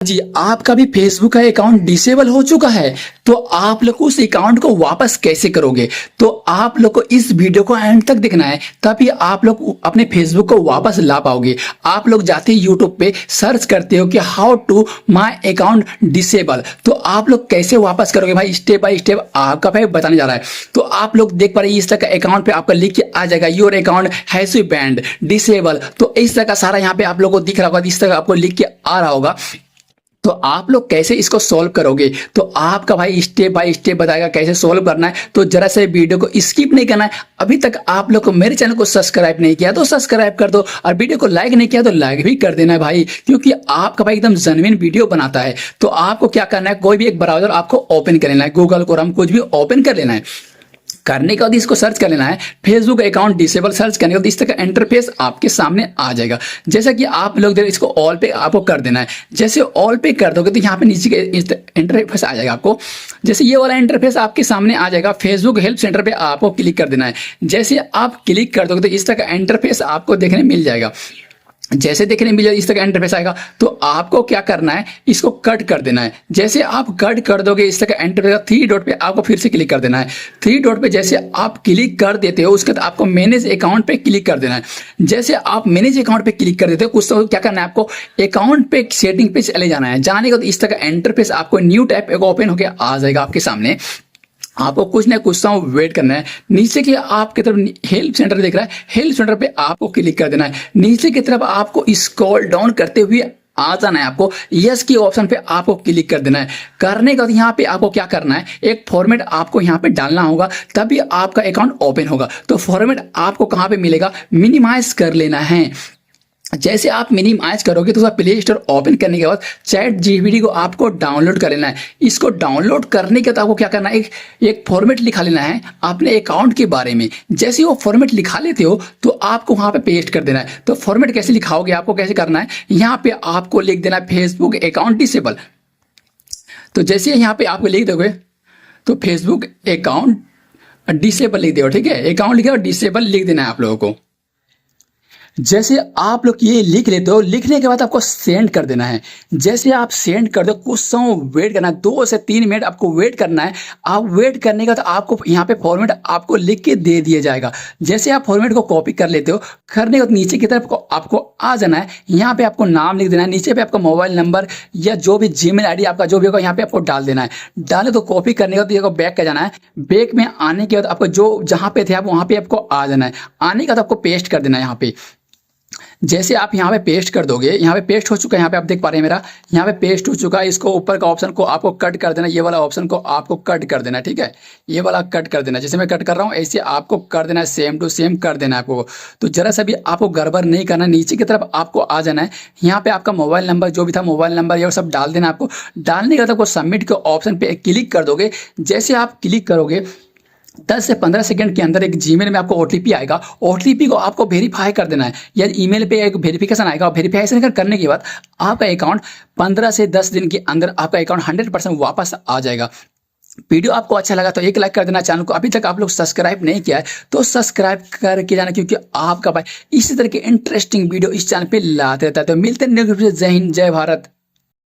जी, आपका भी फेसबुक का अकाउंट डिसेबल हो चुका है तो आप लोग उस अकाउंट को वापस कैसे करोगे। तो आप लोग को इस वीडियो को एंड तक देखना है, तभी आप लोग अपने फेसबुक को वापस ला पाओगे। आप लोग जाते ही यूट्यूब पे सर्च करते हो कि how to my account disable, तो आप लोग कैसे वापस करोगे भाई, स्टेप बाय स्टेप आपका भाई बताने जा रहा है। तो आप लोग देख पा रहे हैं इस तरह का अकाउंट पे आपका लिख के आ जाएगा your account has been banned disable. तो इस तरह का सारा यहाँ पे आप लोग को दिख रहा होगा, इस तरह आपको लिख के आ रहा होगा। तो आप लोग कैसे इसको सॉल्व करोगे, तो आपका भाई स्टेप बाय स्टेप बताएगा कैसे सॉल्व करना है। तो जरा से वीडियो को स्किप नहीं करना है। अभी तक आप लोग को मेरे चैनल को सब्सक्राइब नहीं किया तो सब्सक्राइब कर दो, और वीडियो को लाइक नहीं किया तो लाइक भी कर देना है भाई, क्योंकि आपका भाई एकदम जेन्युइन वीडियो बनाता है। तो आपको क्या करना है, कोई भी एक ब्राउजर आपको ओपन कर लेना है, गूगल क्रोम कुछ भी ओपन कर लेना है। करने के बाद इसको सर्च कर लेना है फेसबुक अकाउंट डिसेबल। सर्च करने के बाद इस तरह का इंटरफेस आपके सामने आ जाएगा। जैसा कि आप लोग इसको ऑल पे आपको कर देना है। जैसे ऑल पे कर दोगे तो यहाँ पे नीचे के इंटरफेस आ जाएगा आपको। जैसे ये वाला इंटरफेस आपके सामने आ जाएगा, फेसबुक हेल्प सेंटर पे आपको क्लिक कर देना है। जैसे आप क्लिक कर दोगे तो इस तरह का इंटरफेस आपको देखने मिल जाएगा। जैसे देखने मिल जाए इस तरह का इंटरफेस आएगा, तो आपको क्या करना है, इसको कट कर देना है। जैसे आप कट कर दोगे इस तरह का इंटरफेस, थ्री डॉट पे आपको फिर से क्लिक कर देना है। थ्री डॉट पे जैसे आप क्लिक कर देते हो उसके बाद आपको मैनेज अकाउंट पे क्लिक कर देना है। जैसे आप मैनेज अकाउंट पे क्लिक कर देते हो कुछ तो क्या करना है, आपको अकाउंट पे सेटिंग पे चले जाना है। जाने के बाद इस तरह का इंटरफेस आपको न्यू टाइप ओपन होकर आ जाएगा आपके सामने। आपको कुछ ना कुछ समय वेट करना है। नीचे की आपकी तरफ हेल्प सेंटर दिख रहा है, हेल्प सेंटर पे आपको क्लिक कर देना है। नीचे की तरफ आपको स्क्रॉल डाउन करते हुए आ जाना है, आपको यस की ऑप्शन पे आपको क्लिक कर देना है। करने के बाद यहाँ पे आपको क्या करना है, एक फॉर्मेट आपको यहाँ पे डालना होगा, तभी आपका अकाउंट ओपन होगा। तो फॉर्मेट आपको कहाँ पे मिलेगा, मिनिमाइज कर लेना है। जैसे आप मिनिमाइज करोगे तो प्ले स्टोर ओपन करने के बाद चैट जीपीटी को आपको डाउनलोड कर लेना है। इसको डाउनलोड करने के बाद आपको क्या करना है, एक फॉर्मेट लिखा लेना है अपने अकाउंट के बारे में। जैसे वो फॉर्मेट लिखा लेते हो तो आपको वहां पे पेस्ट कर देना है। तो फॉर्मेट कैसे लिखाओगे, आपको कैसे करना है, यहाँ पे आपको लिख देना है फेसबुक अकाउंट डिसेबल। तो जैसे यहाँ पे आपको लिख दोगे तो फेसबुक अकाउंट डिसेबल लिख दो, ठीक है। अकाउंट लिखे और डिसेबल लिख देना है आप लोगों को। जैसे आप लोग ये लिख लेते हो, लिखने के बाद आपको सेंड कर देना है। जैसे आप सेंड कर दो कुछ समय वेट करना है, 2 से 3 मिनट आपको वेट करना है। आप वेट करने का तो आपको यहाँ पे फॉर्मेट आपको लिख के दे दिया जाएगा। जैसे आप फॉर्मेट को कॉपी कर लेते हो, करने के बाद नीचे की तरफ आपको आ जाना है। यहाँ पे आपको नाम लिख देना है, नीचे पे आपका मोबाइल नंबर या जो भी जीमेल आईडी आपका जो भी होगा यहाँ पे आपको डाल देना है। डाले तो कॉपी करने के बाद बैक का जाना है। बैक में आने के बाद आपको जो जहाँ पे थे आप वहाँ पे आपको आ जाना है। आने के बाद आपको पेस्ट कर देना है यहाँ पे। जैसे आप यहाँ पे पेस्ट कर दोगे, यहाँ पे पेस्ट हो चुका है, यहाँ पे आप देख पा रहे हैं मेरा यहाँ पे पेस्ट हो चुका है। इसको ऊपर का ऑप्शन को आपको कट कर देना, ये वाला ऑप्शन को आपको कट कर देना, ठीक है। ये वाला कट कर देना, जैसे मैं कट कर रहा हूँ ऐसे आपको कर देना है, सेम टू सेम कर देना है आपको। तो जरा सा भी आपको गड़बड़ नहीं करना, नीचे की तरफ आपको आ जाना है। यहाँ पे आपका मोबाइल नंबर जो भी था, मोबाइल नंबर ये सब डाल देना आपको। डालने के बाद आपको सबमिट के ऑप्शन पे क्लिक कर दोगे। जैसे आप क्लिक करोगे 10 से 15 सेकंड के अंदर एक जीमेल में आपको ओटीपी आएगा। ओटीपी को आपको वेरीफाई कर देना है, या ईमेल पे एक वेरिफिकेशन आएगा। वेरिफिकेशन करने के बाद आपका अकाउंट 15 से 10 दिन के अंदर आपका अकाउंट 100% वापस आ जाएगा। वीडियो आपको अच्छा लगा तो एक लाइक कर देना। चैनल को अभी तक आप लोग सब्सक्राइब नहीं किया है तो सब्सक्राइब करके जाना, क्योंकि आपका भाई इसी तरह के इंटरेस्टिंग वीडियो इस चैनल पे लाते रहता है। तो मिलते हैं, जय हिंद, जय भारत।